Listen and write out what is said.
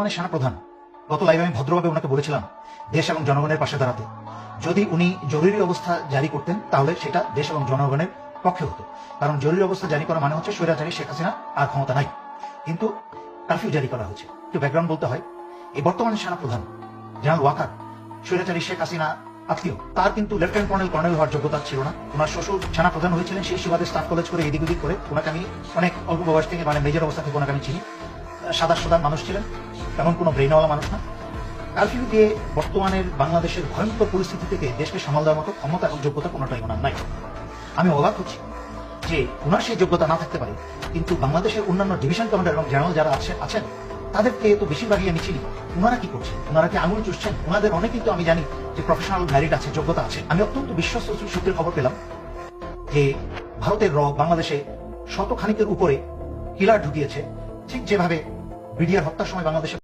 বর্তমানে সেনাপ্রধান, গত লাইভে আমি ভদ্রভাবে ওনাকে বলেছিলাম দেশ এবং জনগণের পাশে দাঁড়াতে। যদি উনি জরুরি অবস্থা জারি করতেন তাহলে সেটা দেশ এবং জনগণের পক্ষে হতো, কারণ জরুরি অবস্থা জারি করা মানে হচ্ছে স্বৈরাচারী শেখ হাসিনা আর ক্ষমতা নাই, কিন্তু কারফিউ জারি করা হচ্ছে। একটু ব্যাকগ্রাউন্ড বলতে হয়, এই বর্তমানে সেনাপ্রধান জেনারেল ওয়াকার স্বৈরাচারী শেখ হাসিনা আত্মীয়, তার কিন্তু লেফটেন্যান্ট কর্নেল হওয়ার যোগ্যতা ছিল না। ওনার শ্বশুর সেনাপ্রধান হয়েছিলেন, সেই সুবাদে স্টাফ কলেজ করে এদিক ওদিক করে ওনাকে আমি অনেক অল্প বয়স থেকে, মানে মেজর অবস্থা থেকে ওনাকে আমি চিনি। সাদা মানুষ ছিলেন, এমন কোনো ব্রেনওয়ালা মানুষ না। কারফিউ দিয়ে বর্তমানের বাংলাদেশের ভয়ঙ্কর পরিস্থিতি থেকে দেশকে সামাল দেওয়ার মতো ক্ষমতা এবং যোগ্যতা কোনোটাই ওনার নাই। আমি অবাক হচ্ছি যে ওনার সেই যোগ্যতা না থাকতে পারে, কিন্তু বাংলাদেশের অন্যান্য ডিভিশন কমান্ডার এবং জেনারেল যারা আছেন তাদেরকে তো বেশিরভাগই আমি চিনি। ওনারা কি করছেন? ওনারা কি আঙুল চুষছেন? ওনাদের অনেকেই তো আমি জানি যে প্রফেশনাল ম্যারিট আছে, যোগ্যতা আছে। আমি অত্যন্ত বিশ্বস্ত সূত্রের খবর পেলাম যে ভারতের বাংলাদেশে শতখানিকের উপরে কিলার ঢুকিয়েছে, ঠিক যেভাবে বিডিআর হত্যার সময় বাংলাদেশে